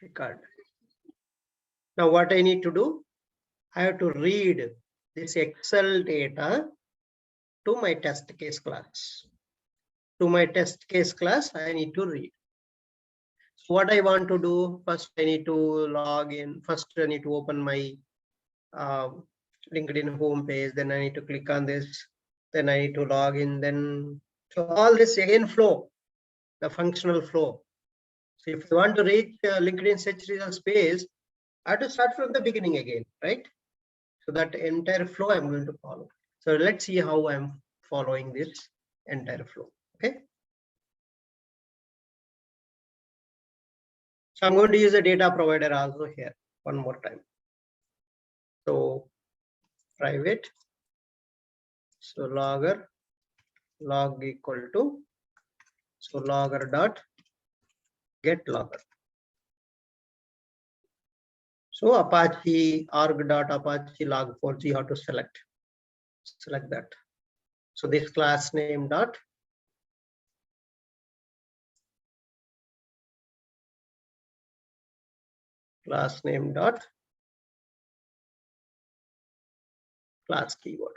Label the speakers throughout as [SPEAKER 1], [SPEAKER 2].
[SPEAKER 1] record. Now what I need to do, I have to read this Excel data to my test case class. To my test case class, I need to read. So what I want to do, first I need to log in. First I need to open my LinkedIn homepage. Then I need to click on this. Then I need to log in. Then so all this again flow, the functional flow. So if you want to reach LinkedIn search results page, I have to start from the beginning again, right? So that entire flow I'm going to follow. So let's see how I'm following this entire flow. Okay. So I'm going to use a data provider also here one more time. So private. So logger log equal to so logger dot get logger. So Apache arg dot Apache log4j you have to select that. So this class name dot class name dot class keyword.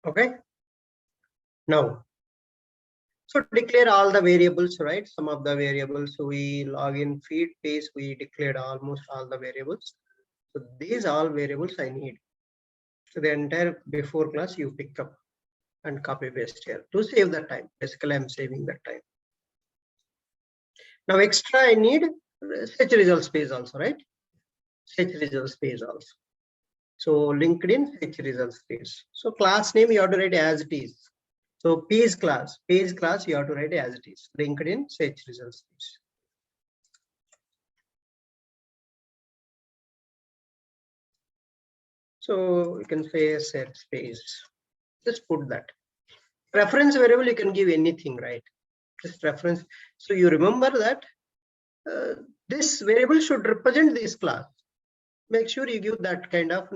[SPEAKER 1] Okay. Now, so declare all the variables, right? Some of the variables. So we log in feed page, we declared almost all the variables. So these all variables I need. So the entire before class you pick up and copy paste here to save the time. Basically, I'm saving that time. Now extra I need search results page also, right? Search results page also. So LinkedIn search results page. So class name you have to write as it is. So page class you have to write as it is. LinkedIn search results page. So you can say search page. Just put that. Reference variable you can give anything, right? Just reference. So you remember that this variable should represent this class. Make sure you give that kind of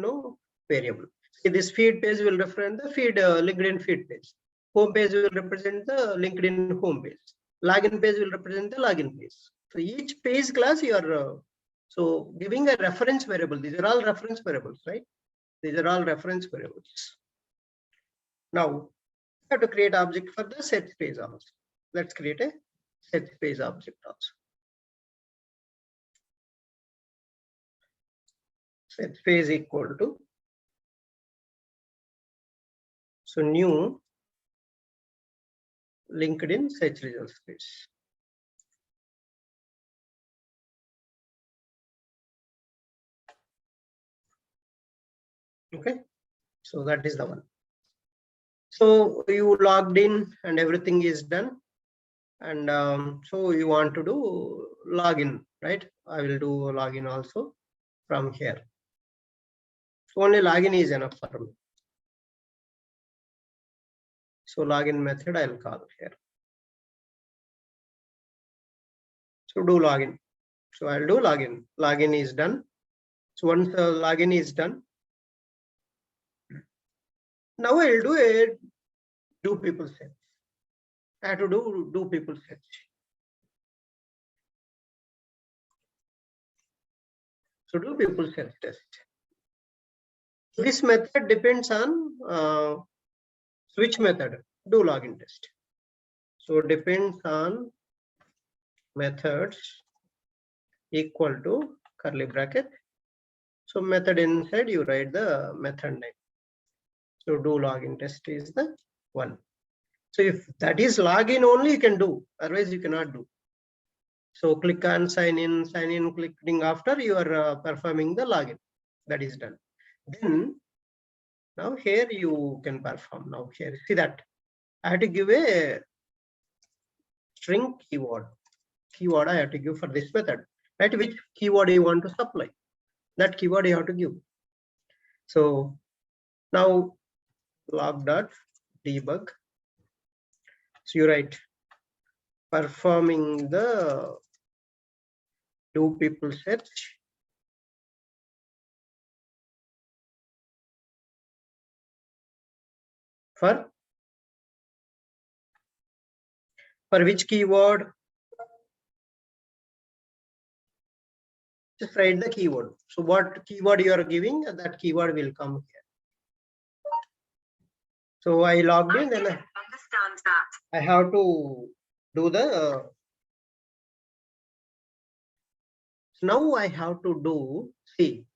[SPEAKER 1] variable. See, this feed page will represent the feed LinkedIn feed page. Home page will represent the LinkedIn home page. Login page will represent the login page. So each page class you are so giving a reference variable. These are all reference variables, right? These are all reference variables. Now we have to create object for the set page also. Let's create a set page object also. Set page equal to so new LinkedIn search results page. Okay, so that is the one. So you logged in and everything is done, and so you want to do login, right? I will do login also from here. So only login is enough for me. So login method I'll call here. So do login. So I'll do login. Login is done. So once login is done, now I'll do a do people search. I have to do people search. So do people search test. This method depends on switch method. Do login test. So depends on methods equal to curly bracket. So method inside you write the method name. So do login test is the one. So if that is login only you can do, otherwise you cannot do. So click on sign in, clicking after you are performing the login. That is done. Then now here you can perform. Now here, see that I have to give a string keyword. Keyword I have to give for this method, right? Which keyword you want to supply, that keyword you have to give. So now log.debug. So you write performing the do people search for which keyword? Just write the keyword. So what keyword you are giving, that keyword will come here. So I logged in, then I have to do the. Now I have to do, see,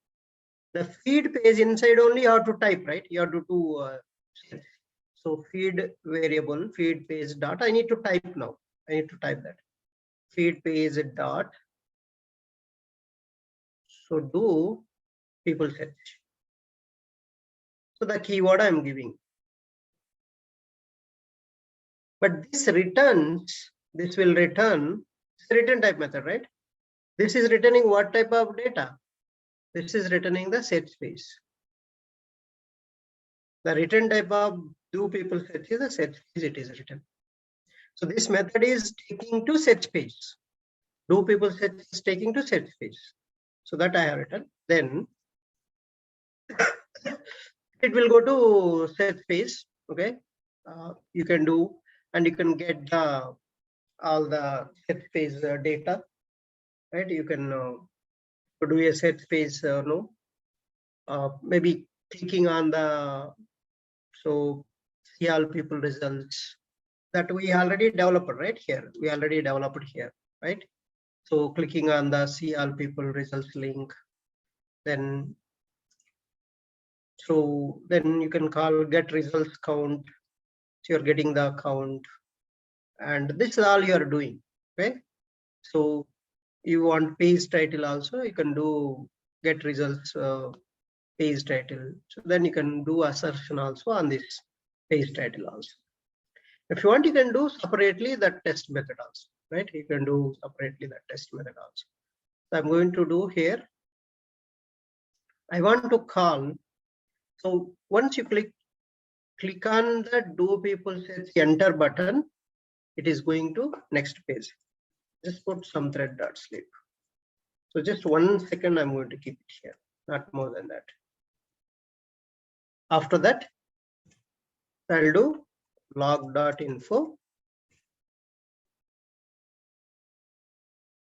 [SPEAKER 1] the feed page inside only you have to type, right? You have to do. So feed variable, feed page dot. I need to type now. I need to type that. Feed page dot. So do people search. So the keyword I'm giving. But this returns, this will return, it's a return type method, right? This is returning what type of data? This is returning the search page. The return type of do people search is a search page, it is written. So this method is taking to search page. Do people search is taking to search page. So that I have written. Then it will go to search page. Okay, you can do, and you can get the all the search page data, right? You can do a search page, maybe clicking on the, so see all people results that we already developed, right? Here we already developed here, right? So clicking on the see all people results link, then so then you can call get results count. So you're getting the count, and this is all you are doing. Okay, so you want page title also, you can do get results page title. So then you can do assertion also on this page title also. If you want, you can do separately that test method also, right? You can do separately that test method also. So I'm going to do here. I want to call. So once you click on the do people search enter button, it is going to next page. Just put some thread dot sleep. So just 1 second, I'm going to keep it here, not more than that. After that, I'll do log.info.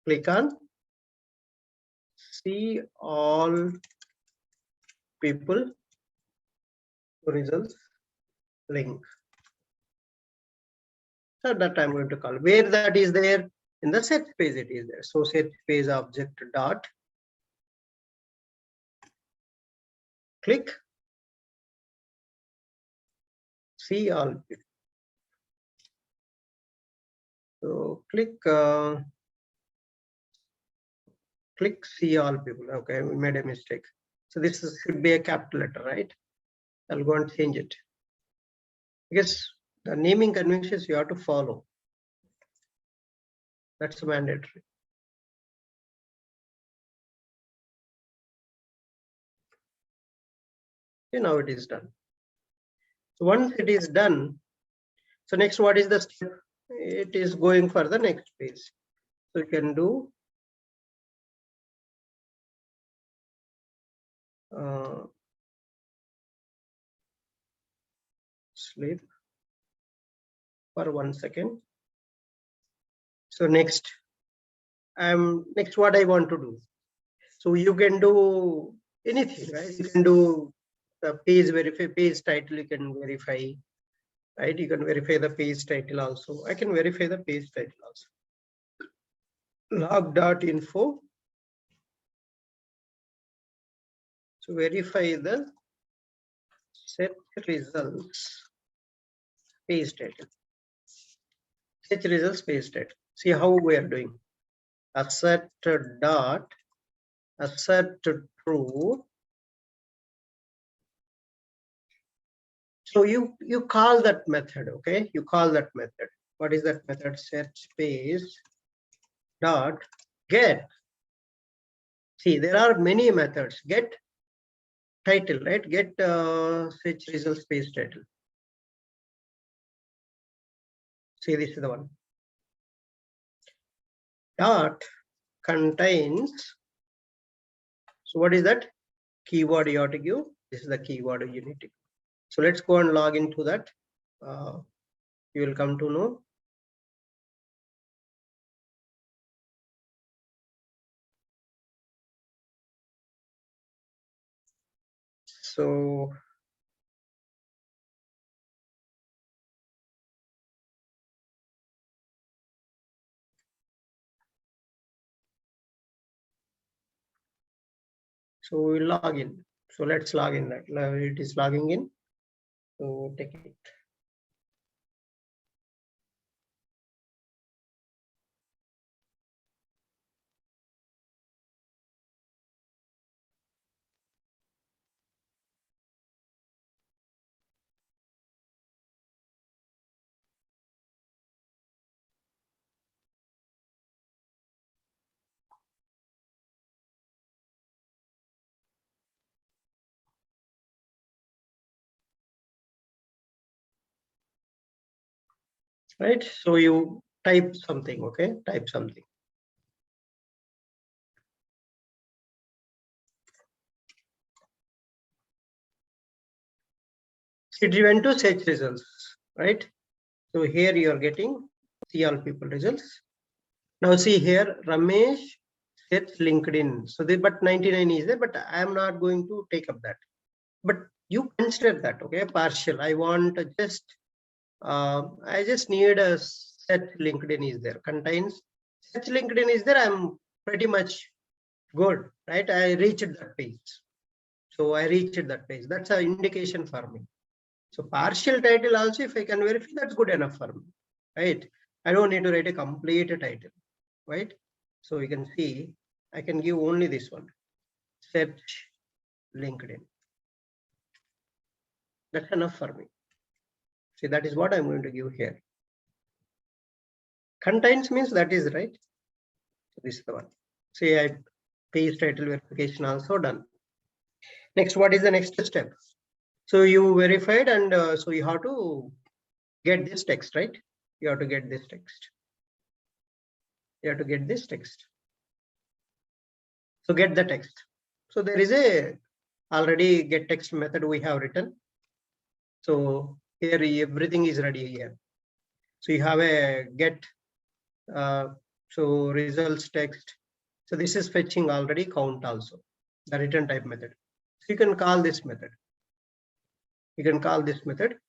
[SPEAKER 1] Click on see all people results link. So that I'm going to call. Where that is there? In the search page it is there. So search page object dot click see all people. So click see all people. Okay, we made a mistake. So this should be a capital letter, right? I'll go and change it, because the naming conventions you have to follow. That's mandatory. Okay, now it is done. So once it is done, so next what is the step? It is going for the next page. So you can do sleep for 1 second. So next what I want to do. So you can do anything, right? You can do the page verify, page title, you can verify, right? You can verify the page title also. I can verify the page title also. Log.info. So verify the set results page title. Set results page title. See how we are doing. Assert dot assert true. So you call that method, okay? You call that method. What is that method? Search page dot get. See, there are many methods. Get title, right? Get search results page title. See, this is the one. Dot contains. So what is that keyword you have to give? This is the keyword you need to give. So let's go and log into that. You will come to know. So we'll log in. So let's log in that. It is logging in. So take it. Right. So you type something. Okay. Type something. It went to search results, right? So here you are getting see all people results. Now see here, Ramesh search LinkedIn. So but 99 is there, but I am not going to take up that. But you consider that, okay? Partial. I want just I just need a search LinkedIn is there. Contains search LinkedIn is there. I'm pretty much good, right? I reached that page. So I reached that page. That's an indication for me. So partial title also, if I can verify, that's good enough for me, right? I don't need to write a complete title, right? So you can see, I can give only this one, search LinkedIn. That's enough for me. See, that is what I'm going to give here. Contains means that is right. So this is the one. See, I page title verification also done. Next, what is the next step? So you verified, and so you have to get this text, right? You have to get this text. You have to get this text. So get the text. So there is a already get text method we have written. So here everything is ready here. So you have a get so results text. So this is fetching already count also, the return type method. So you can call this method. You can call this method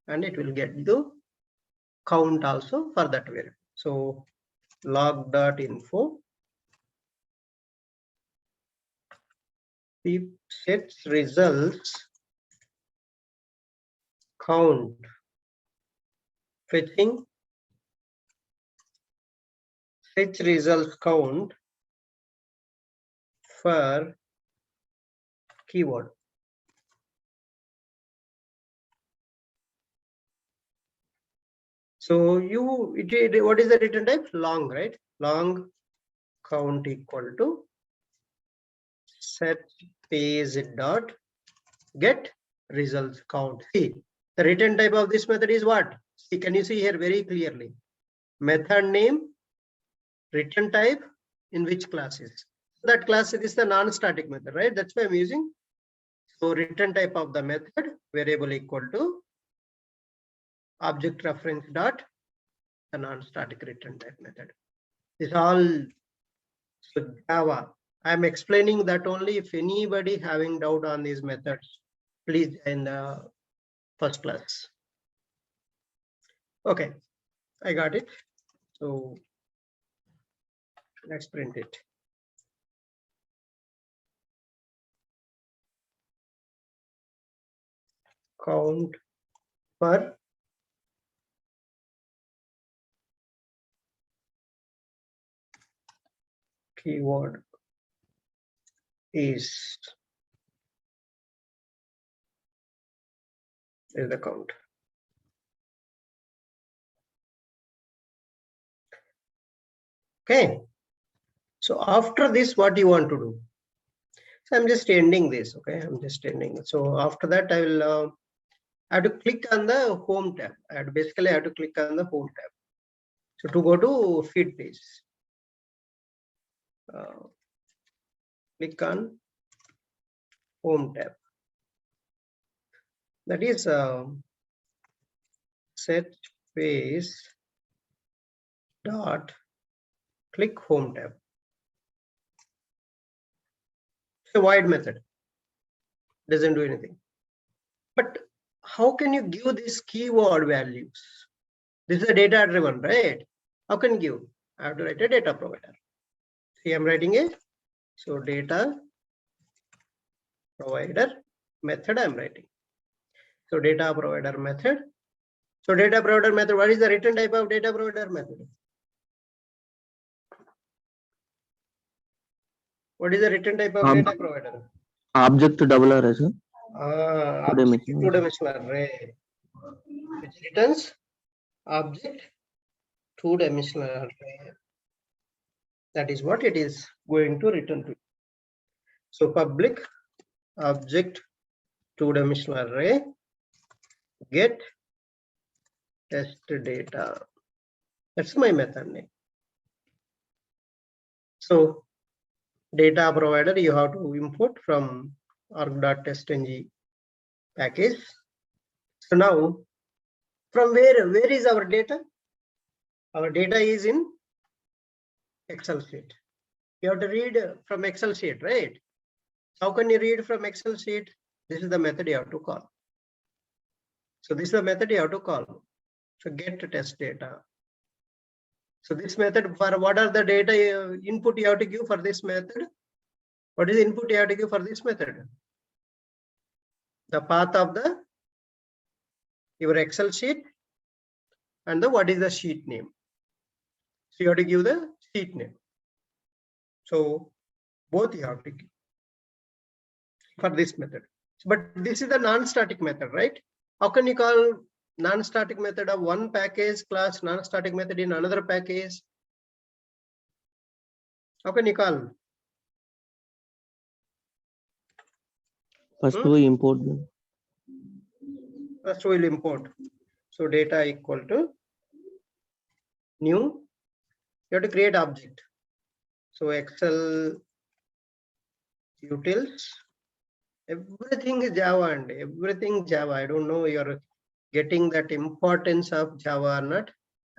[SPEAKER 1] and it will get the count also for that variable. So log.info sets results count fetching fetch results count for keyword. So what is the return type? Long, right? Long count equal to set page dot get results count. See, the return type of this method is what? See, can you see here very clearly? Method name, return type, in which classes? That class is the non-static method, right? That's why I'm using. So return type of the method variable equal to object reference dot the non-static return type method. It's all so Java. I'm explaining that only. If anybody having doubt on these methods, please in the first class. Okay, I got it. So let's print it. Count per keyword is the count. Okay. So after this, what you want to do? So I'm just ending this. Okay, I'm just ending. So after that, I will have to click on the home tab. Basically, I have to click on the home tab. So to go to feed page. click on home tab. That is set space dot click home tab. It's a void method, doesn't do anything. But how can you give these keyword values? This is a data driven, right? How can you give? I have to write a data provider. See, I'm writing a data provider method I'm writing. So data provider method. So data provider method, what is the return type of data provider method? What is the return type of data provider?
[SPEAKER 2] Object double array, sir.
[SPEAKER 1] Object two-dimensional array, which returns object two-dimensional array. That is what it is going to return to. So public object two-dimensional array get test data. That's my method name. So data provider, you have to import from org.testng package. So now from where is our data? Our data is in Excel sheet. You have to read from Excel sheet, right? How can you read from Excel sheet? This is the method you have to call. So this is the method you have to call. So get test data. So this method, for what are the data input you have to give for this method? What is the input you have to give for this method? The path of your Excel sheet and what is the sheet name. So you have to give the sheet name. So both you have to give for this method. But this is the non-static method, right? How can you call non-static method of one package class non-static method in another package? How can you call?
[SPEAKER 2] First we import them.
[SPEAKER 1] First we'll import. So data equal to new. You have to create object. So Excel utils. Everything is Java and everything Java. I don't know you're getting that importance of Java or not.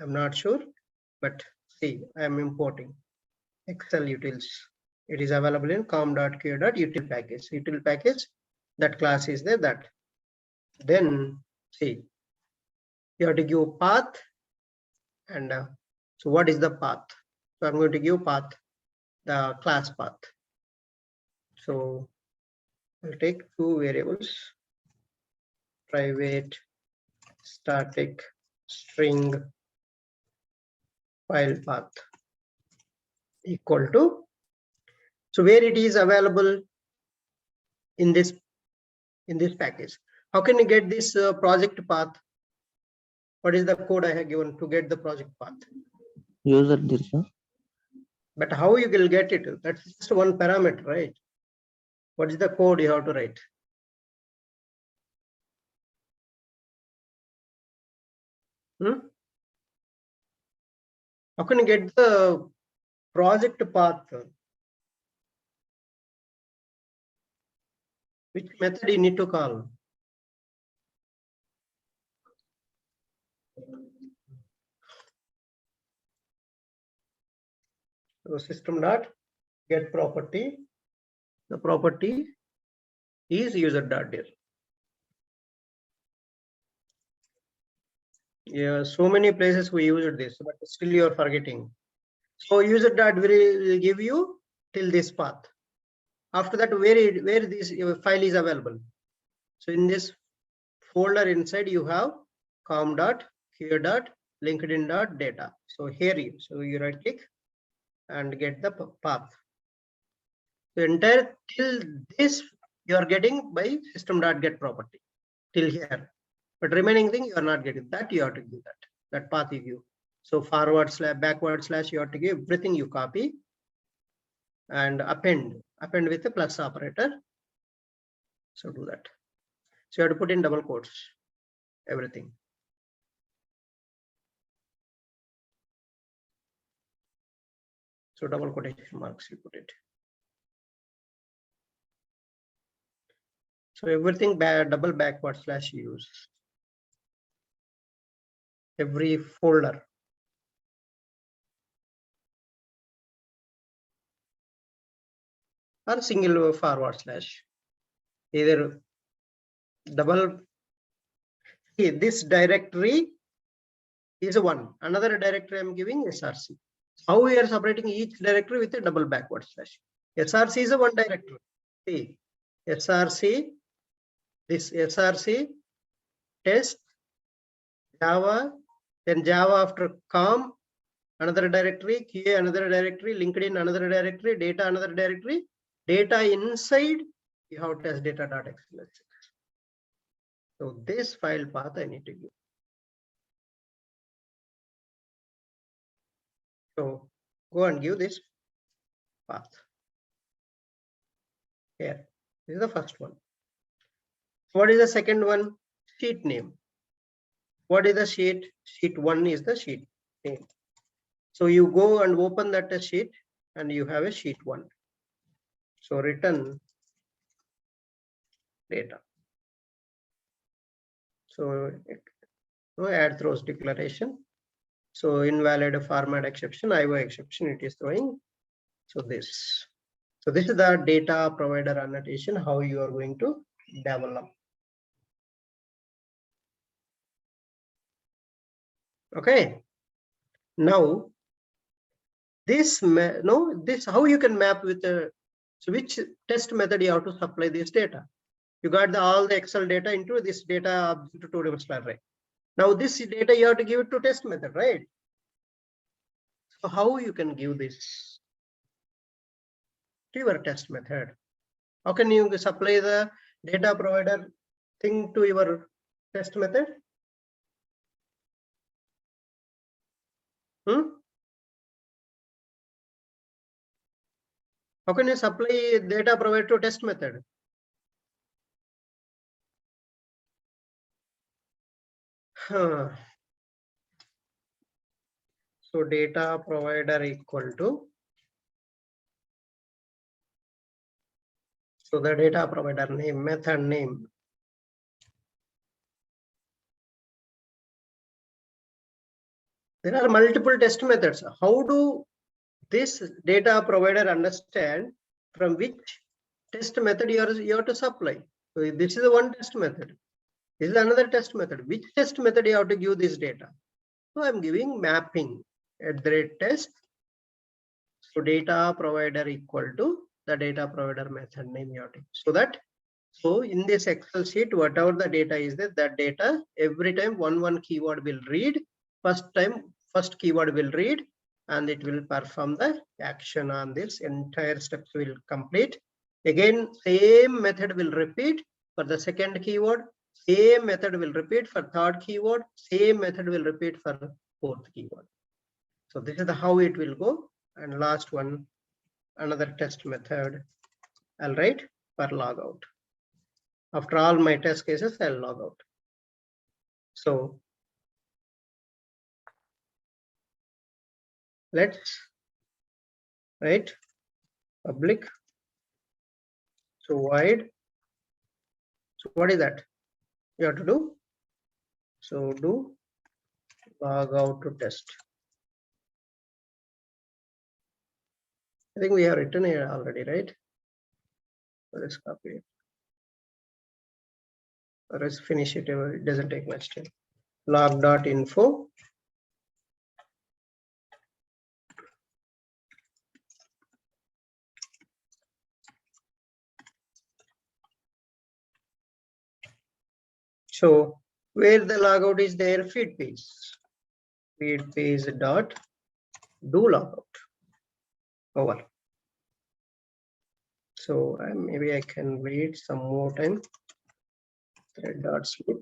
[SPEAKER 1] I'm not sure. But see, I'm importing Excel utils. It is available in com.q.util package. Util package, that class is there. That then see, you have to give path and so what is the path? So I'm going to give path, the class path. So I'll take two variables, private static string file path equal to, so where it is available in this package. How can you get this project path? What is the code I have given to get the project path?
[SPEAKER 2] User this, sir.
[SPEAKER 1] But how you will get it? That's just one parameter, right? What is the code you have to write? How can you get the project path? Which method you need to call? So system dot get property. The property is user.dir. Yeah, so many places we used this, but still you are forgetting. So user.dir will give you till this path. After that, where this file is available. So in this folder inside you have com.q.linkedin.data. So here you right click and get the path. The entire till this you are getting by system.get property till here, but remaining thing you are not getting. That you have to give that path you give. So forward slash backward slash you have to give everything, you copy and append with the plus operator. So do that. So you have to put in double quotes everything. So double quotation marks you put it. So everything double backward slash use. Every folder. Or single forward slash. Either double. This directory is one. Another directory I'm giving src. How we are separating each directory with a double backward slash. src is a one directory. See, src, this src, test, Java, then Java after com, another directory, QA another directory, LinkedIn another directory, data another directory, data inside, you have test data.xml. So this file path I need to give. So go and give this path. Here, this is the first one. What is the second one? Sheet name. What is the sheet? Sheet 1 is the sheet name. So you go and open that sheet and you have a sheet 1. So return data. So add throws declaration. So invalid format exception, IO exception it is throwing. So this is the data provider annotation, how you are going to develop. Okay. Now this how you can map with the, so which test method you have to supply this data. You got all the Excel data into this data object to dimensional array. Now this data you have to give it to test method, right? So how you can give this to your test method? How can you supply the data provider thing to your test method? How can you supply data provider to test method? So data provider equal to, so the data provider name, method name. There are multiple test methods. How do this data provider understand from which test method you have to supply? So this is one test method. This is another test method. Which test method you have to give this data? So I'm giving mapping at the rate test. So data provider equal to the data provider method name you have to. So in this Excel sheet, whatever the data is there, that data every time one keyword will read. First keyword will read and it will perform the action on this. Entire steps will complete. Again, same method will repeat for the second keyword. Same method will repeat for third keyword. Same method will repeat for fourth keyword. So this is how it will go. And last one, another test method. I'll write for logout. After all my test cases, I'll log out. So let's write public. So void. So what is that you have to do? So do log out to test. I think we have written here already, right? So let's copy it. Or let's finish it. It doesn't take much time. Log.info. So where the logout is there, feed page. Feed page dot do logout. Over. So maybe I can wait some more time. Thread dot sleep.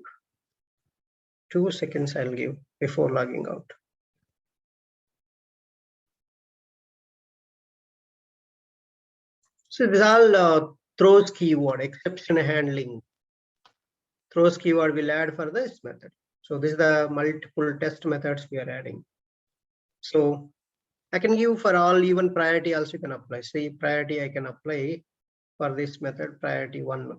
[SPEAKER 1] 2 seconds I'll give before logging out. So this all throws keyword, exception handling. Throws keyword will add for this method. So this is the multiple test methods we are adding. So I can give for all, even priority also you can apply. See, priority I can apply for this method, priority 1.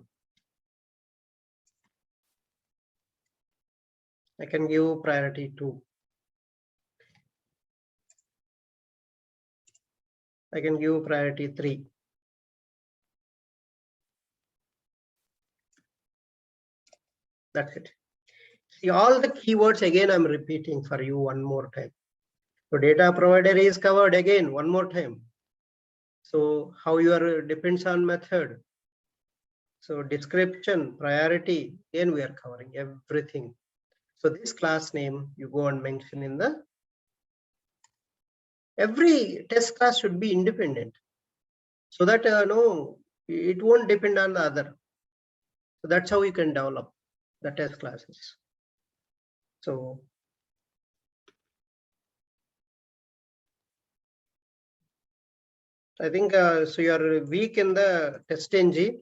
[SPEAKER 1] I can give priority 2. I can give priority 3. That's it. See, all the keywords again I'm repeating for you one more time. So data provider is covered again one more time. So how your depends on method. So description, priority, again we are covering everything. So this class name you go and mention in the, every test class should be independent, so that no, it won't depend on the other. So that's how you can develop the test classes. So I think so you are weak in the TestNG.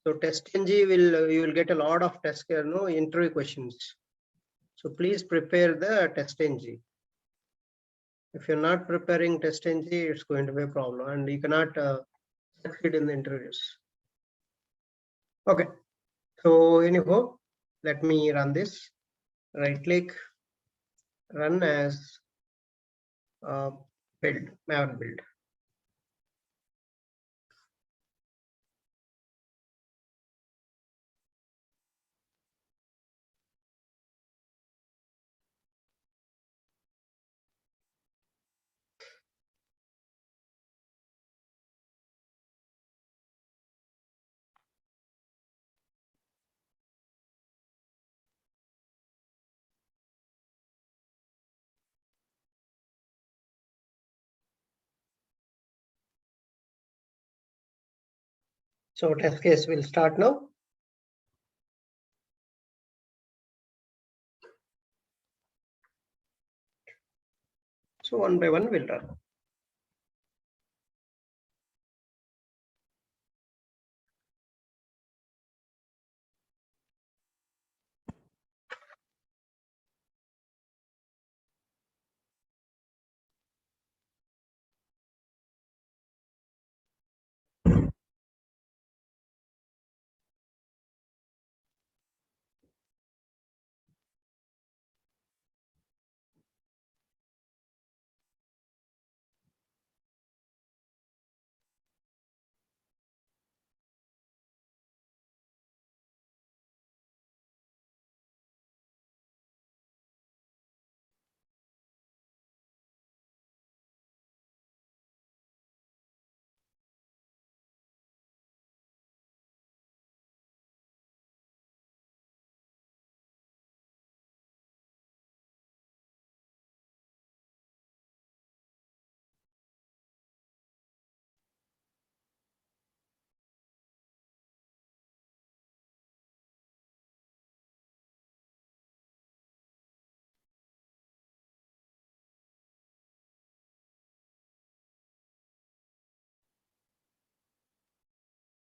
[SPEAKER 1] So TestNG will, you will get a lot of test interview questions. So please prepare the TestNG. If you're not preparing TestNG, it's going to be a problem, and you cannot succeed in the interviews. Okay. So anyhow, let me run this. Right click, run as build, Maven build. So test case will start now. So one by one we'll run.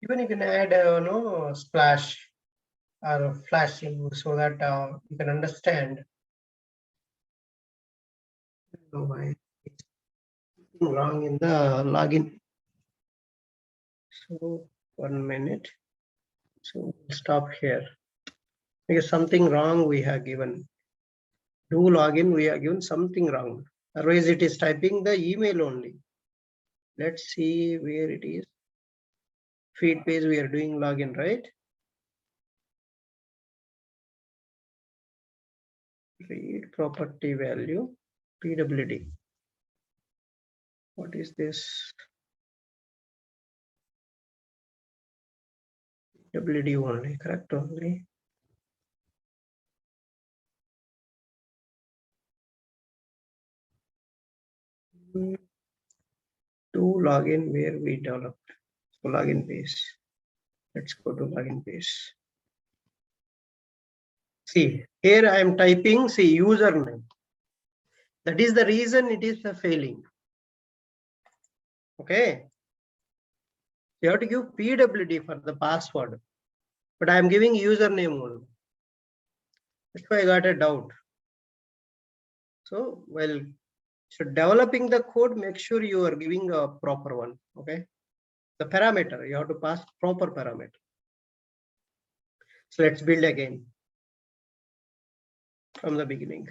[SPEAKER 1] Even you can add splash or flashing, so that you can understand. Why it's wrong in the login. So 1 minute. So we'll stop here. Because something wrong we have given. Do login, we have given something wrong. Otherwise it is typing the email only. Let's see where it is. Feed page we are doing login, right? Read property value, PWD. What is this? PWD only, correct only. To login where we developed. So login page. Let's go to login page. See, here I am typing, see, username. That is the reason it is failing. Okay. You have to give PWD for the password, but I am giving username only. That's why I got a doubt. So, well, So developing the code, make sure you are giving a proper one. Okay. The parameter, you have to pass proper parameter. So let's build again from the beginning.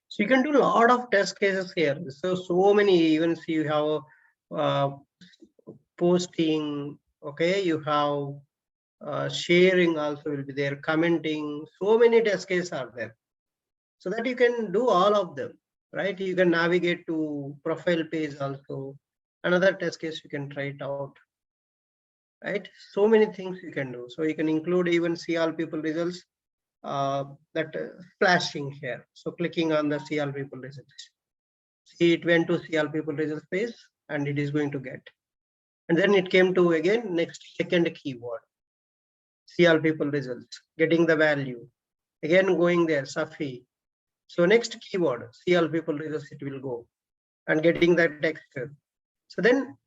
[SPEAKER 1] So you can do a lot of test cases here. So many, even see you have posting, okay, you have sharing also will be there, commenting, so many test cases are there. So that you can do all of them, right? You can navigate to profile page also. Another test case you can try it out, right? So many things you can do. So you can include even see all people results, that flashing here. So clicking on the see all people results. See, it went to see all people results page and it is going to get. And then it came to again next second keyword. See all people results, getting the value. Again going there, Safi. So next keyword, see all people results, it will go. And getting that text. So then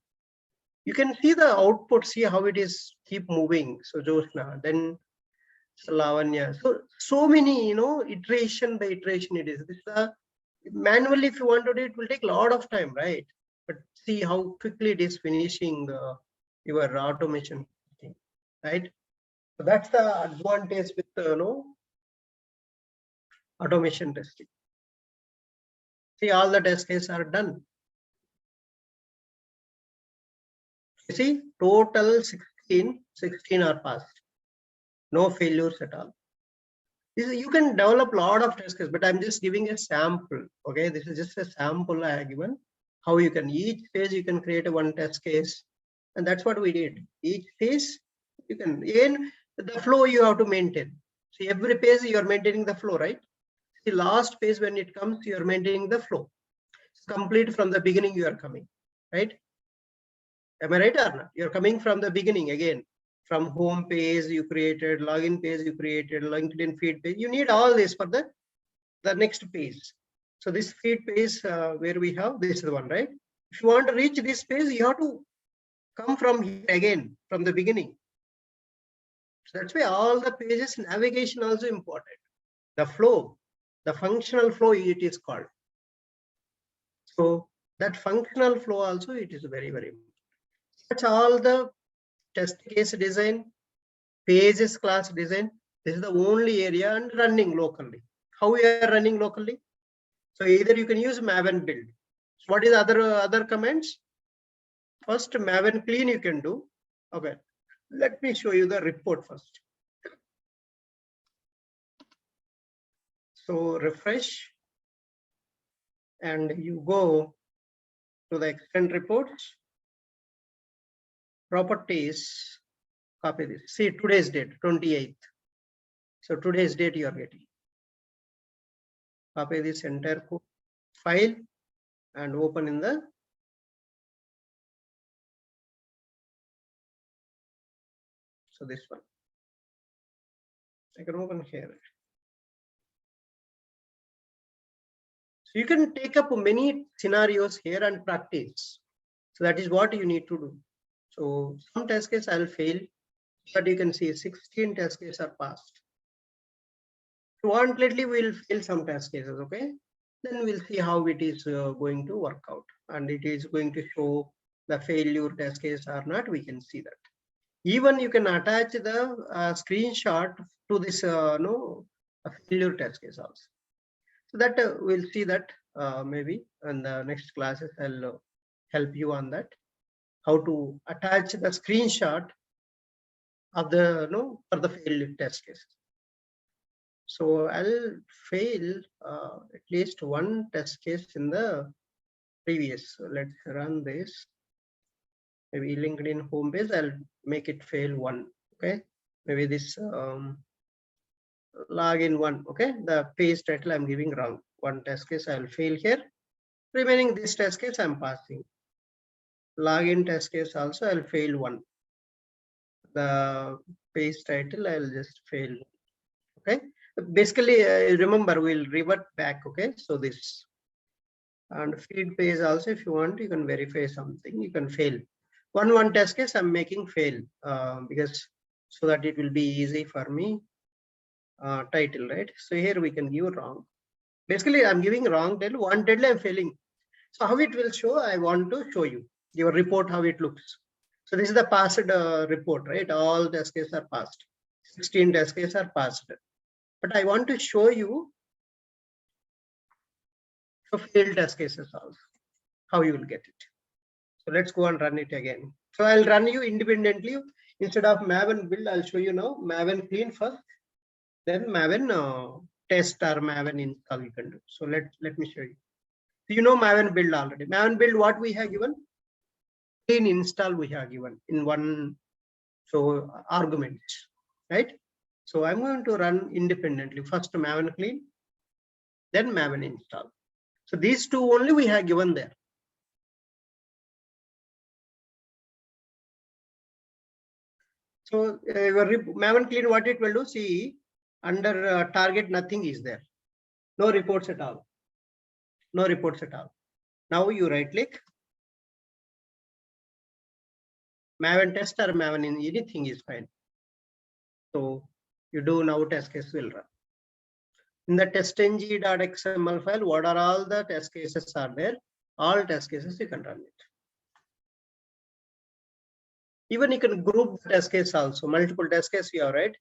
[SPEAKER 1] you can see the output, see how it is keep moving. So Josna, then Lavanya. So many, iteration by iteration it is. This manually, if you want to do it, will take a lot of time, right? But see how quickly it is finishing your automation thing, right? So that's the advantage with automation testing. See, all the test cases are done. You see, total 16 are passed. No failures at all. You can develop a lot of test cases, but I'm just giving a sample. Okay, this is just a sample I have given. How you can each phase you can create a one test case, and that's what we did. Each phase you can again the flow you have to maintain. See, every phase you are maintaining the flow, right? The last phase when it comes, you are maintaining the flow. It's complete from the beginning. You are coming, right? Am I right or not? You're coming from the beginning again. From home page you created, login page you created, LinkedIn feed page. You need all this for the next page. So this feed page where we have this is the one, right? If you want to reach this page, you have to come from here again, from the beginning. So that's why all the pages navigation also important. The flow, the functional flow it is called. So that functional flow also it is very, very important. That's all the test case design, pages class design. This is the only area and running locally. How we are running locally? So either you can use Maven build. So what is other commands? First Maven clean you can do. Okay, let me show you the report first. So refresh and you go to the extend reports, properties, copy this. See today's date, 28th. So today's date you are getting. Copy this entire code file and open in the this one. I can open here. So you can take up many scenarios here and practice. So that is what you need to do. So some test case I'll fail, but you can see 16 test cases are passed. Lately we'll fail some test cases, okay? Then we'll see how it is going to work out, and it is going to show the failure test case or not. We can see that. Even you can attach the screenshot to this failure test case also. So that we'll see that maybe in the next classes. I'll help you on that, how to attach the screenshot of the for the failed test case. So I'll fail at least one test case in the previous. So let's run this. Maybe LinkedIn homepage, I'll make it fail one. Okay, maybe this login one. Okay, the page title I'm giving wrong. One test case I'll fail here. Remaining this test case I'm passing. Login test case also I'll fail one. The page title I'll just fail. Okay, basically remember we'll revert back. Okay, so this and feed page also, if you want, you can verify something, you can fail. One test case I'm making fail because so that it will be easy for me. Title, right? So here we can give wrong. Basically I'm giving wrong title, one title I'm failing. So how it will show, I want to show you your report, how it looks. So this is the passed report, right? All test cases are passed. 16 test cases are passed. But I want to show you for failed test cases also, how you will get it. So let's go and run it again. So I'll run you independently. Instead of Maven build, I'll show you now Maven clean first, then Maven test or Maven install you can do. So let me show you. So you know Maven build already. Maven build, what we have given? Clean install we have given in one arguments, right? So I'm going to run independently. First Maven clean, then Maven install. So these two only we have given there. So Maven clean, what it will do? See, under target, nothing is there. No reports at all. No reports at all. Now you right click. Maven test or Maven in anything is fine. So you do now test case will run. In the testng.xml file, what are all the test cases are there? All test cases you can run it. Even you can group the test case also. Multiple test case you have, right?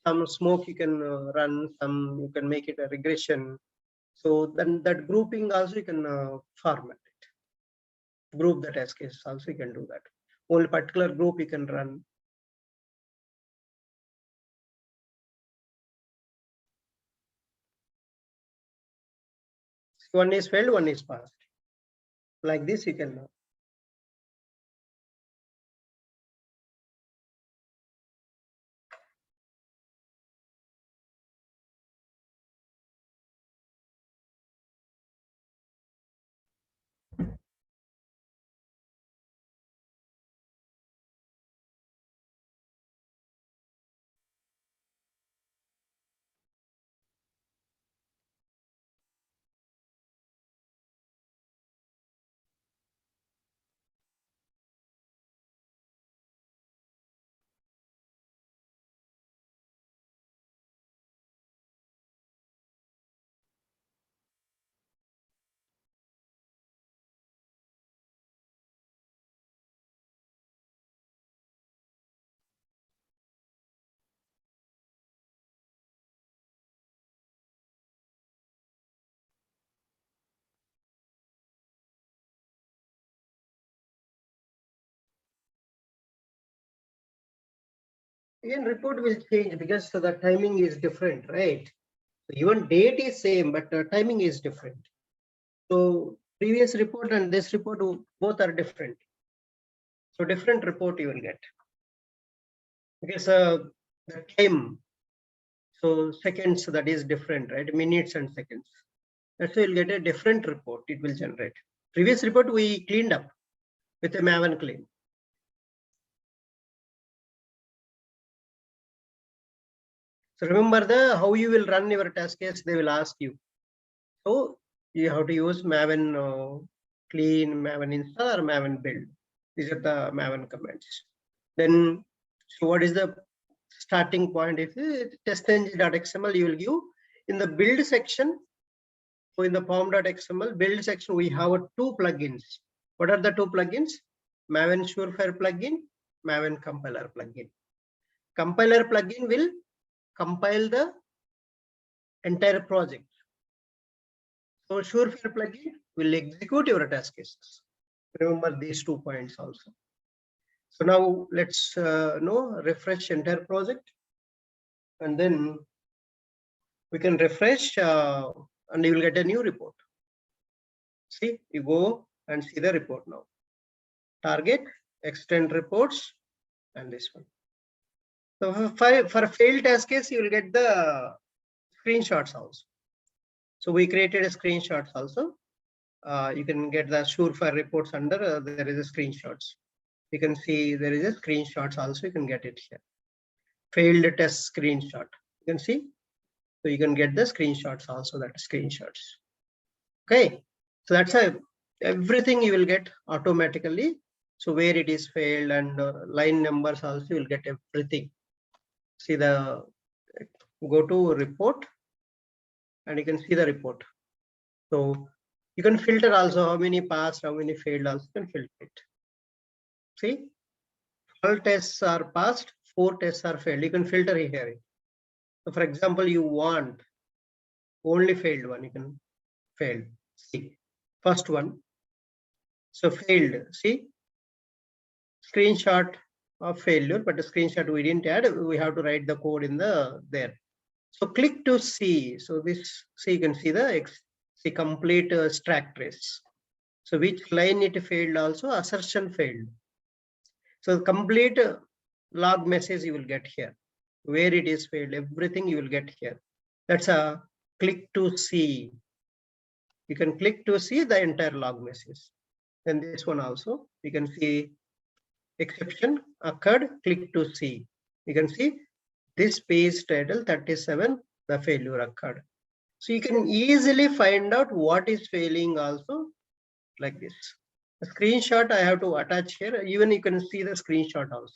[SPEAKER 1] Some smoke you can run, some you can make it a regression. So then that grouping also you can format it. Group the test case also you can do that. Only particular group you can run. One is failed, one is passed. Like this you can. Again, report will change because the timing is different, right? So even date is same, but timing is different. So previous report and this report both are different. So different report you will get because the time. So seconds, that is different, right? Minutes and seconds. That's why you'll get a different report. It will generate. Previous report we cleaned up with a Maven clean. So remember how you will run your test case. They will ask you. So you have to use Maven clean, Maven install, or Maven build. These are the Maven commands. Then, so what is the starting point? If testng.xml, you will give in the build section. So in the pom.xml build section, we have two plugins. What are the two plugins? Maven Surefire plugin, Maven compiler plugin. Compiler plugin will compile the entire project. So Surefire plugin will execute your test cases. Remember these 2 points also. So now let's refresh entire project, and then we can refresh and you will get a new report. See, you go and see the report now. Target, extend reports, and this one. So for a failed test case, you will get the screenshots also. So we created a screenshots also. You can get the Surefire reports under there is a screenshots. You can see there is a screenshots also. You can get it here. Failed test screenshot. You can see. So you can get the screenshots also. That screenshots. Okay. So that's everything you will get automatically. So where it is failed and line numbers also you will get everything. See the go to report and you can see the report. So you can filter also how many passed, how many failed also you can filter it. See, all tests are passed, 4 tests are failed. You can filter here. So for example, you want only failed one, you can failed. See, first one. So failed. See, screenshot of failure, but the screenshot we didn't add. We have to write the code in the there. So click to see. So this, so you can see the complete stack trace. So which line it failed also, assertion failed. So complete log message you will get here. Where it is failed, everything you will get here. That's a click to see. You can click to see the entire log message. And this one also, you can see exception occurred, click to see. You can see this page title 37, the failure occurred. So you can easily find out what is failing also like this. A screenshot I have to attach here. Even you can see the screenshot also.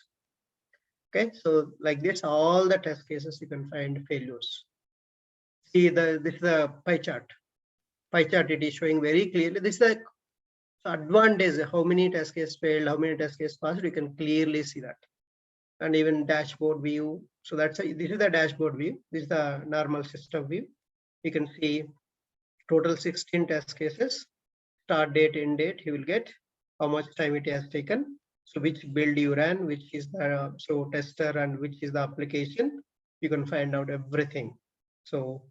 [SPEAKER 1] Okay, so like this, all the test cases you can find failures. See this is the pie chart. Pie chart it is showing very clearly. This is the advantage. How many test cases failed, how many test cases passed. You can clearly see that. And even dashboard view. So that's this is the dashboard view. This is the normal system view. You can see total 16 test cases. Start date, end date. You will get how much time it has taken. So which build you ran, which is the tester, and which is the application. You can find out everything. So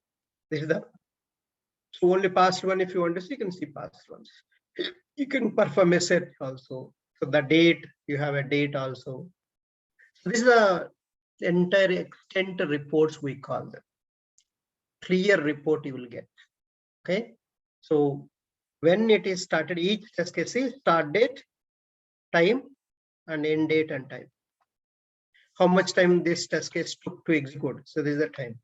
[SPEAKER 1] this is the only past one. If you want to see, you can see past ones. You can perform a set also. So the date, you have a date also. So this is the entire extent reports we call them. Clear report you will get. Okay. So when it is started, each test case is start date, time, and end date and time. How much time this test case took to execute. So this is the time.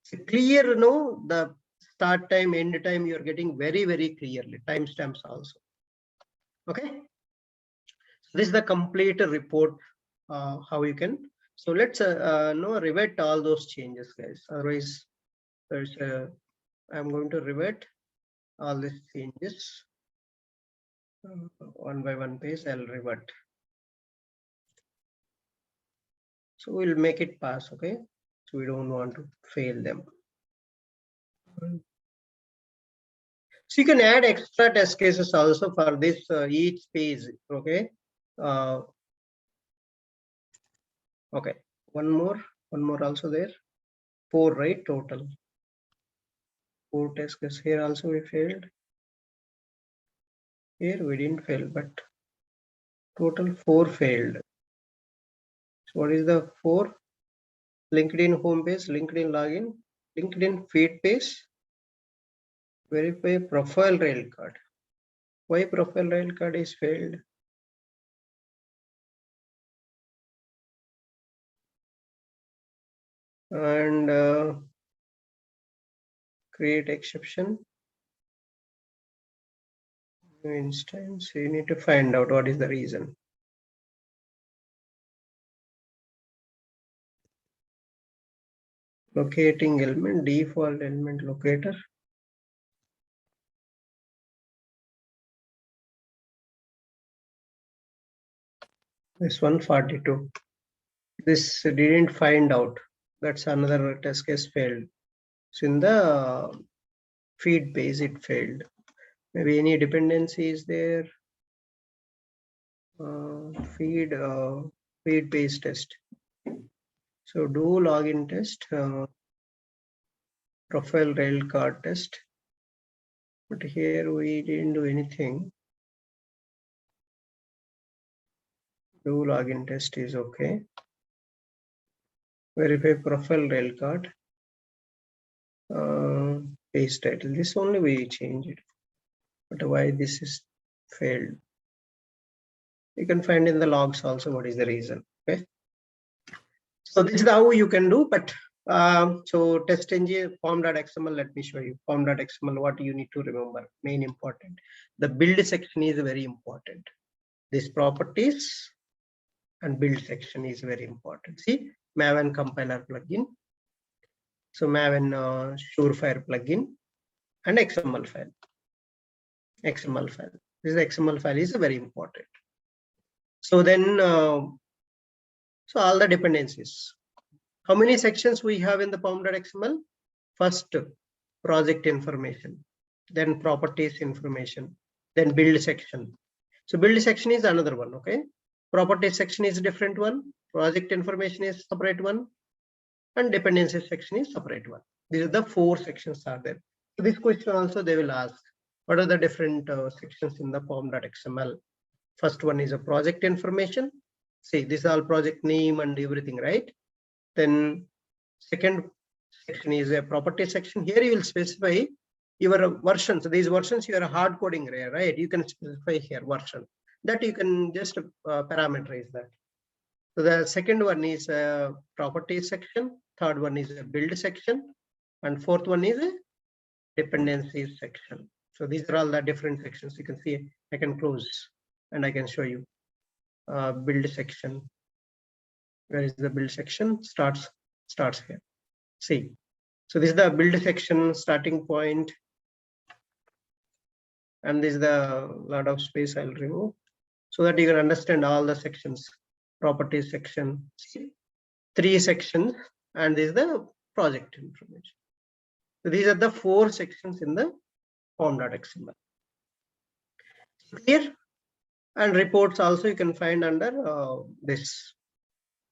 [SPEAKER 1] So clear, the start time, end time, you're getting very, very clearly. Timestamps also. Okay. So this is the complete report, how you can. So let's revert all those changes, guys. Otherwise, there's I'm going to revert all these changes. One by one page, I'll revert. So we'll make it pass, okay? So we don't want to fail them. So you can add extra test cases also for this each page, okay? Okay, one more also there. 4, right? Total 4 test cases. Here also we failed. Here we didn't fail, but total 4 failed. So what is the 4? LinkedIn homepage, LinkedIn login, LinkedIn feed page, verify profile rail card. Why profile rail card is failed? And create exception. Instance, you need to find out what is the reason. Locating element, default element locator. This 142. This didn't find out. That's another test case failed. So in the feed page, it failed. Maybe any dependency is there. Feed page test. So do login test, profile rail card test. But here we didn't do anything. Do login test is okay. Verify profile rail card. Page title. This only we change it. But why this is failed? You can find in the logs also what is the reason. Okay. So this is how you can do. But so test engine pom.xml. Let me show you pom.xml. What you need to remember. Main important. The build section is very important. This properties and build section is very important. See, Maven compiler plugin. So Maven Surefire plugin and XML file. XML file. This XML file is very important. So then, so all the dependencies. How many sections we have in the pom.xml? First, project information, then properties information, then build section. So build section is another one. Okay. Properties section is a different one. Project information is separate one. And dependencies section is separate one. These are the 4 sections are there. So this question also they will ask, what are the different sections in the pom.xml? First one is a project information. See, this is all project name and everything, right? Then second section is a property section. Here you will specify your versions. So these versions you are hard coding, right? You can specify here version. That you can just parameterize that. So the second one is a property section, third one is a build section, and fourth one is a dependencies section. So these are all the different sections. You can see I can close and I can show you build section. Where is the build section? Starts here. See, so this is the build section starting point, and this is the lot of space I'll remove so that you can understand all the sections. Properties section. See, 3 sections, and this is the project information. So these are the 4 sections in the pom.xml. Clear? And reports also you can find under this.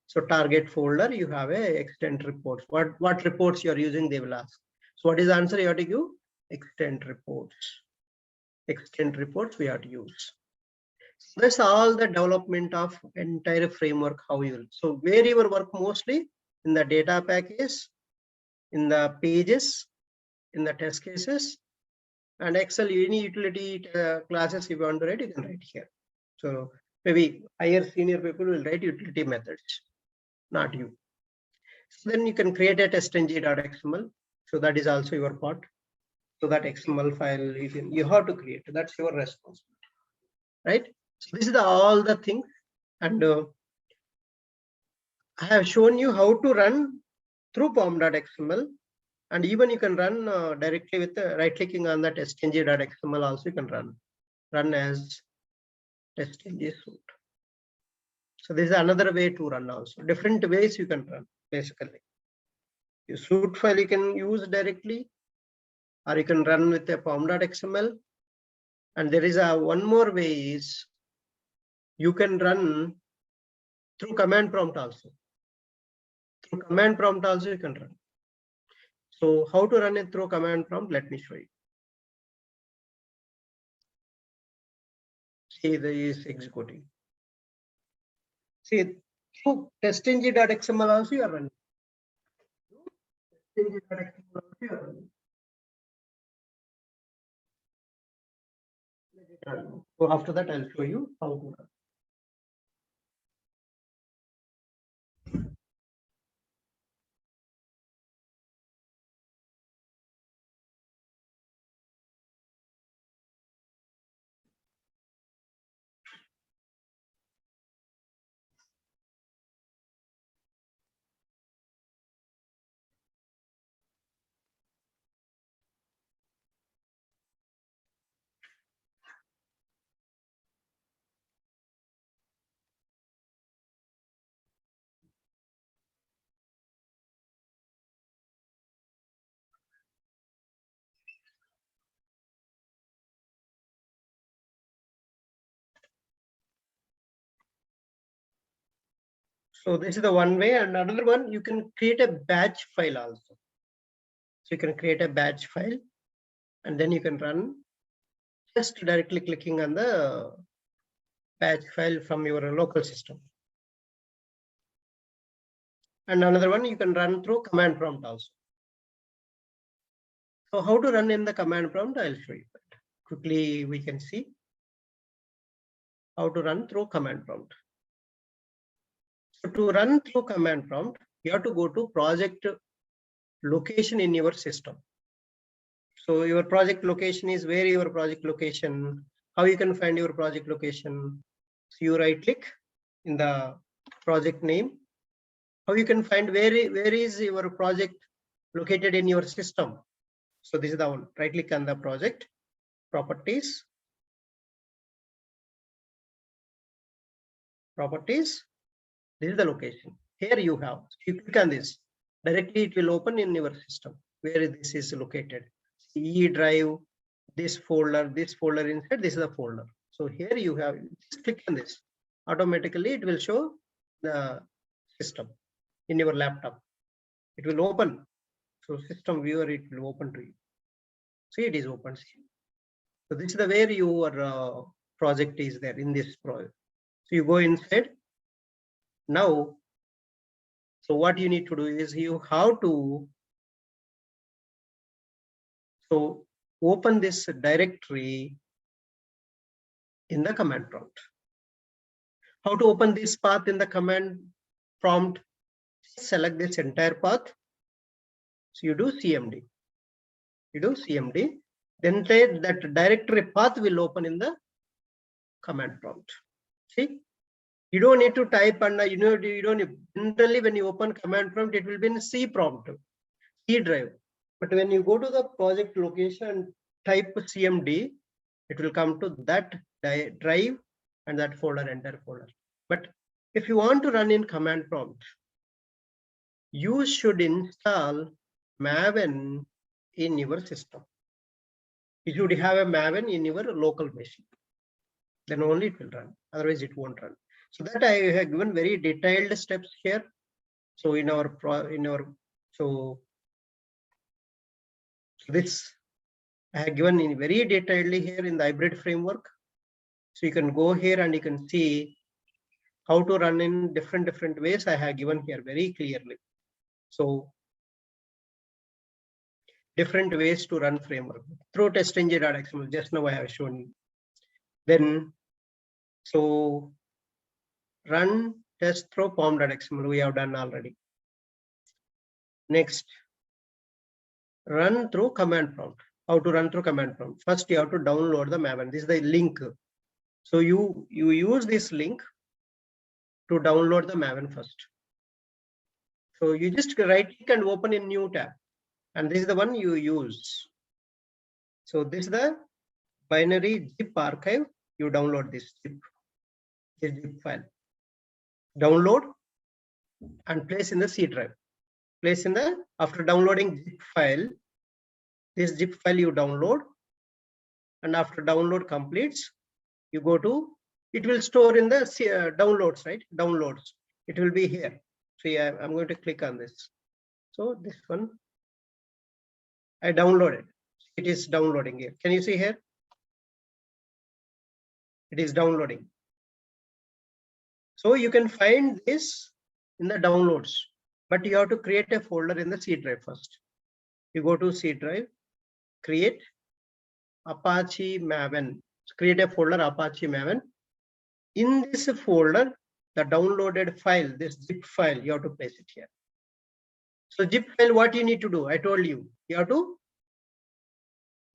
[SPEAKER 1] So target folder, you have a extend reports. What reports you are using, they will ask. So what is the answer you have to give? Extend reports. Extend reports we have to use. So that's all the development of entire framework, how you will. So where you will work mostly in the data package, in the pages, in the test cases, and Excel, any utility classes you want to write, you can write here. So maybe higher senior people will write utility methods, not you. So then you can create a testng.xml. So that is also your part. So that XML file you have to create. That's your responsibility, right? So this is all the things, and I have shown you how to run through pom.xml. And even you can run directly with right clicking on that testng.xml also you can run as testng suite. So this is another way to run also. Different ways you can run basically. Your suite file you can use directly, or you can run with a pom.xml. And there is one more way is you can run through command prompt also. Through command prompt also you can run. So how to run it through command prompt? Let me show you. See, this is executing. See, through testng.xml also you are running. So after that, I'll show you how to run. So this is the one way, and another one, you can create a batch file also. So you can create a batch file, and then you can run just directly clicking on the batch file from your local system. And another one, you can run through command prompt also. So how to run in the command prompt, I'll show you that. Quickly, we can see how to run through command prompt. So to run through command prompt, you have to go to project location in your system. So your project location is where your project location, how you can find your project location. So you right click in the project name, how you can find where is your project located in your system. So this is the one, right click on the project, properties, this is the location. Here you have, you click on this, directly it will open in your system where this is located. E drive, this folder inside, this is the folder. So here you have, just click on this, automatically it will show the system in your laptop. It will open. So system viewer, it will open to you. See, it is open. So this is the where your project is there in this project. So you go inside. Now, so what you need to do is you have to open this directory in the command prompt. How to open this path in the command prompt? Select this entire path. So you do CMD. Then that directory path will open in the command prompt. See, you don't need to type, and you don't generally when you open command prompt, it will be in C prompt, C drive. But when you go to the project location, type CMD, it will come to that drive and that folder, entire folder. But if you want to run in command prompt, you should install Maven in your system. You should have a Maven in your local machine. Then only it will run. Otherwise, it won't run. So that I have given very detailed steps here. So in our so this I have given in very detailedly here in the hybrid framework. So you can go here and you can see how to run in different ways. I have given here very clearly. So different ways to run framework through testng.xml. Just now I have shown you. Then so run test through pom.xml. We have done already. Next, run through command prompt. How to run through command prompt? First, you have to download the Maven. This is the link. So you use this link to download the Maven first. So you just right click and open a new tab, and this is the one you use. So this is the binary zip archive. You download this zip file. Download and place in the C drive. Place in the, after downloading zip file, this zip file you download, and after download completes, you go to, it will store in the downloads, right? Downloads. It will be here. So yeah, I'm going to click on this. So this one, I downloaded. It is downloading here. Can you see here? It is downloading. So you can find this in the downloads, but you have to create a folder in the C drive first. You go to C drive, create Apache Maven. Create a folder Apache Maven. In this folder, the downloaded file, this zip file, you have to place it here. So zip file, what you need to do? I told you, you have to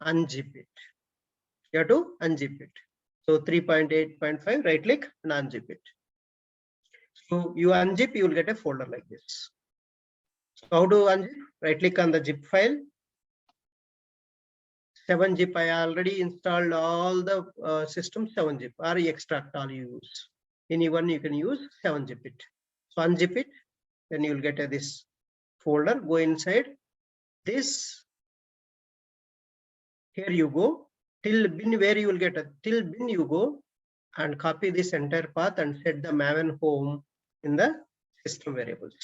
[SPEAKER 1] unzip it. You have to unzip it. So 3.8.5, right click and unzip it. So you unzip, you will get a folder like this. So how to unzip? Right click on the zip file. 7-zip, I already installed all the system 7-zip or extract all you use. Anyone you can use 7-zip it. So unzip it, then you will get this folder. Go inside this. Here you go till bin, where you will get a till bin, you go and copy this entire path and set the Maven home in the system variables.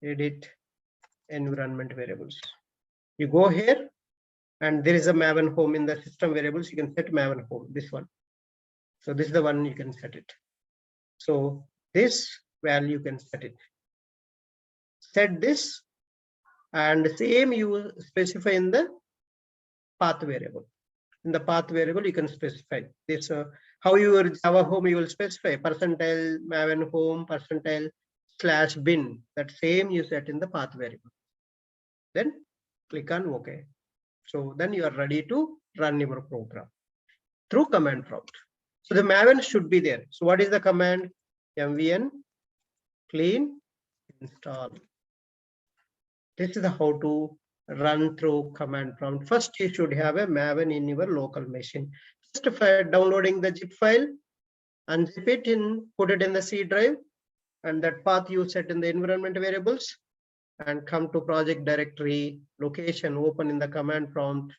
[SPEAKER 1] Edit environment variables. You go here and there is a Maven home in the system variables. You can set Maven home, this one. So this is the one you can set it. So this value you can set it. Set this and same you specify in the path variable. In the path variable, you can specify this. How your Java home you will specify percentile Maven home percentile / bin. That same you set in the path variable. Then click on OK. So then you are ready to run your program through command prompt. So the Maven should be there. So what is the command? MVN clean install. This is the how to run through command prompt. First, you should have a Maven in your local machine. Just for downloading the zip file, unzip it in, put it in the C drive, and that path you set in the environment variables, and come to project directory, location, open in the command prompt,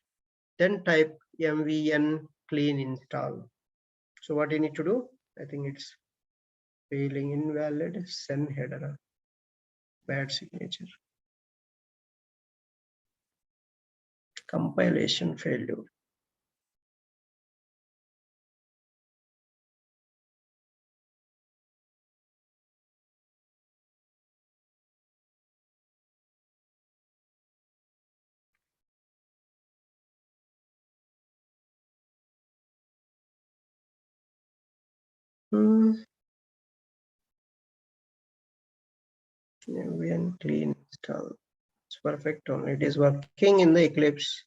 [SPEAKER 1] then type MVN clean install. So what you need to do? I think it's failing invalid, send header, bad signature. Compilation failure. MVN clean install. It's perfect only. It is working in the Eclipse.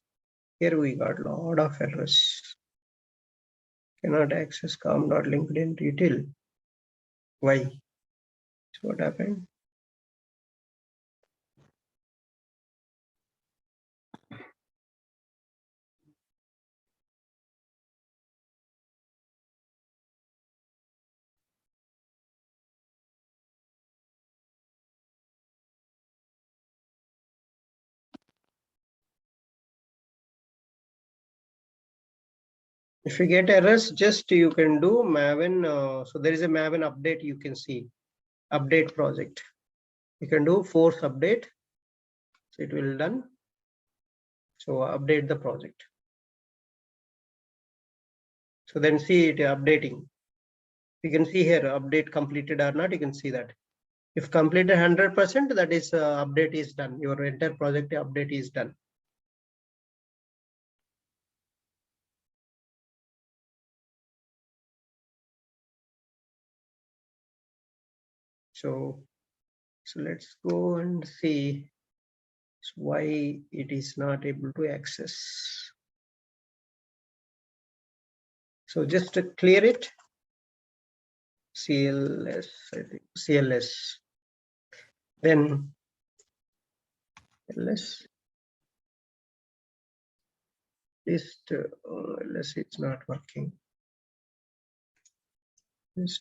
[SPEAKER 1] Here we got a lot of errors. Cannot access com.linkedin detail. Why? So what happened? If you get errors, just you can do Maven. So there is a Maven update you can see. Update project. You can do force update. So it will done. So update the project. So then see it updating. You can see here update completed or not. You can see that. If completed 100%, that is update is done. Your entire project update is done. So let's go and see why it is not able to access. So just to clear it, CLS, I think CLS, then LS. List, LS, it's not working. List.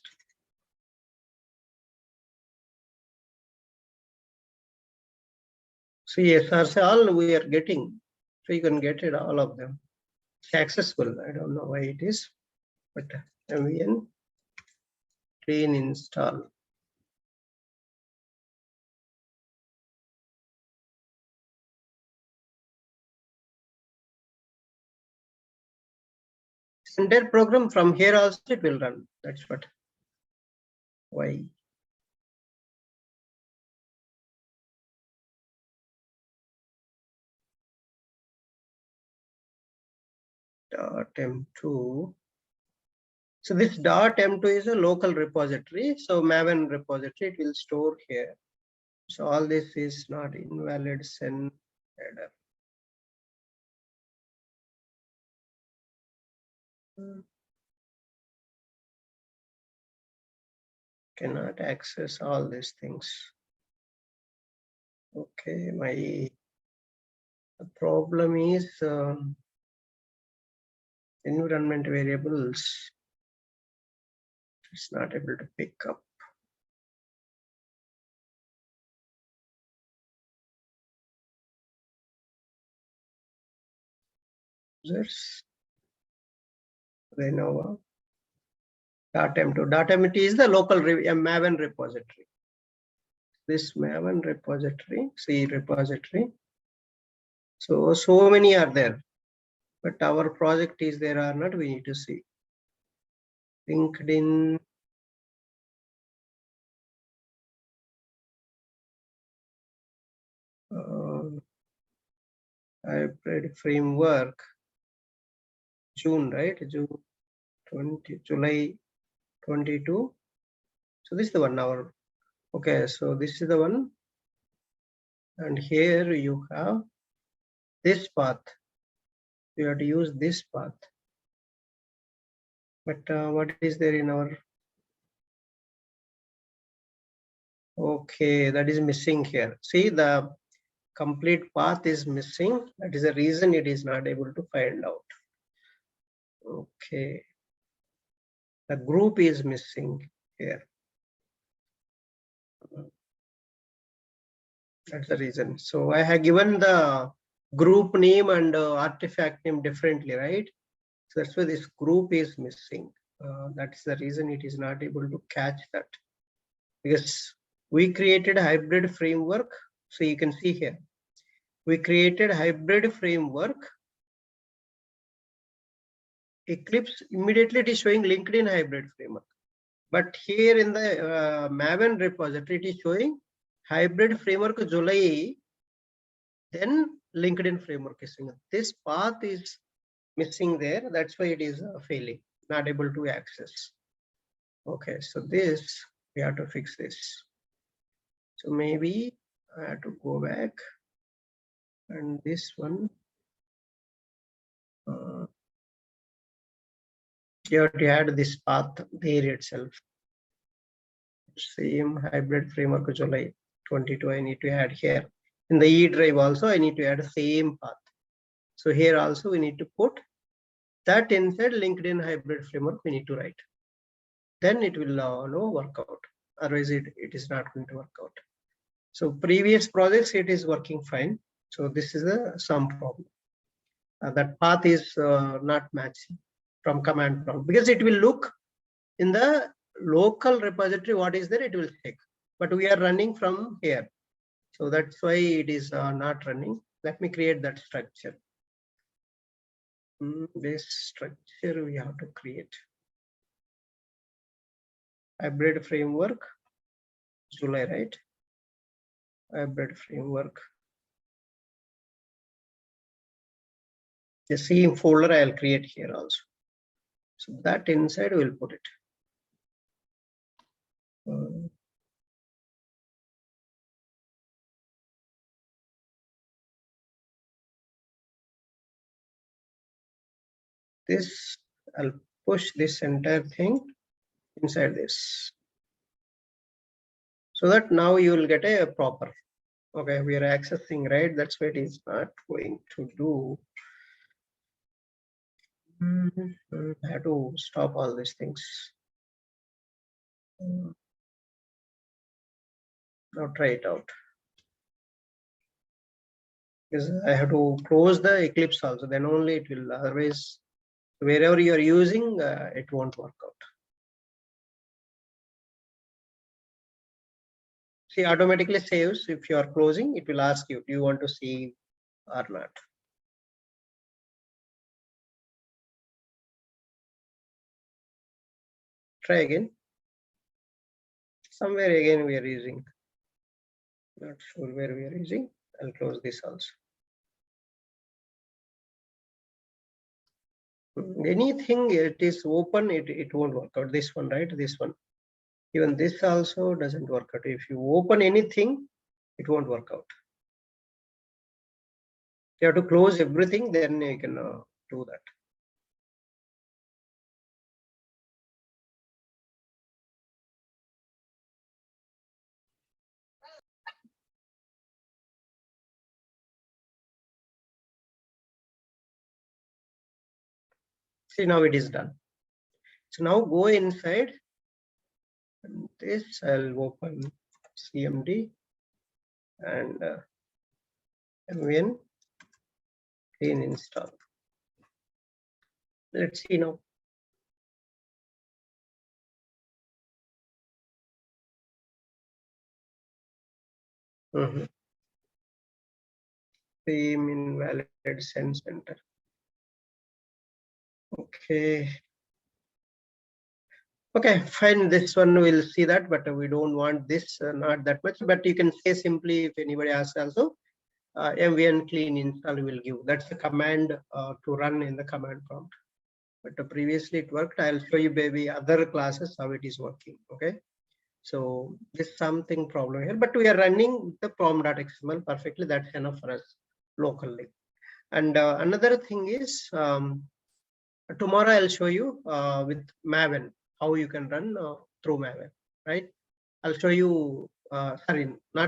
[SPEAKER 1] See, SRC all we are getting, so you can get it all of them. It's accessible. I don't know why it is, but MVN clean install. Entire program from here also it will run. That's what. Why? .m2. So this .m2 is a local repository. So Maven repository, it will store here. So all this is not invalid send header. Cannot access all these things. Okay, my problem is environment variables. It's not able to pick up. Users. Renova. .m2. .m2 is the local Maven repository. This Maven repository, C repository. So many are there, but our project is there or not, we need to see. LinkedIn. Hybrid framework. June, right? June 20, July 22. So this is the 1 hour. Okay, so this is the one. And here you have this path. You have to use this path. But what is there in our? Okay, that is missing here. See, the complete path is missing. That is the reason it is not able to find out. Okay. The group is missing here. That's the reason. So I have given the group name and artifact name differently, right? So that's why this group is missing. That's the reason it is not able to catch that. Because we created a hybrid framework. So you can see here, we created hybrid framework. Eclipse, immediately it is showing LinkedIn hybrid framework. But here in the Maven repository, it is showing hybrid framework July, then LinkedIn framework is showing. This path is missing there. That's why it is failing, not able to access. Okay, so this, we have to fix this. So maybe I have to go back, and this one, you have to add this path there itself. Same hybrid framework July 22, I need to add here. In the E drive also, I need to add the same path. So here also we need to put that inside LinkedIn hybrid framework we need to write. Then it will work out. Otherwise it is not going to work out. So previous projects, it is working fine. So this is some problem. That path is not matching from command prompt, because it will look in the local repository what is there, it will check. But we are running from here. So that's why it is not running. Let me create that structure. This structure we have to create. Hybrid framework, July, right? Hybrid framework. The same folder I'll create here also. So that inside we'll put it. This, I'll push this entire thing inside this. So that now you will get a proper. Okay, we are accessing, right? That's what it is not going to do. I have to stop all these things. Now try it out. Because I have to close the Eclipse also, then only it will. Otherwise, wherever you are using, it won't work out. See, automatically saves. If you are closing, it will ask you, do you want to save or not? Try again. Somewhere again we are using. Not sure where we are using. I'll close this also. Anything it is open, it won't work out. This one, right? This one. Even this also doesn't work out. If you open anything, it won't work out. You have to close everything, then you can do that. See, now it is done. So now go inside. And this I'll open CMD and mvn clean install. Let's see now. Theme invalid send center. Okay. Okay, fine. This one we'll see that, but we don't want this, not that much. But you can say simply, if anybody asks also, mvn clean install will give. That's the command to run in the command prompt. But previously it worked. I'll show you maybe other classes how it is working. Okay. So this something problem here, but we are running the pom.xml perfectly. That's enough for us locally. And another thing is, tomorrow I'll show you with Maven how you can run through Maven, right? I'll show you, sorry, not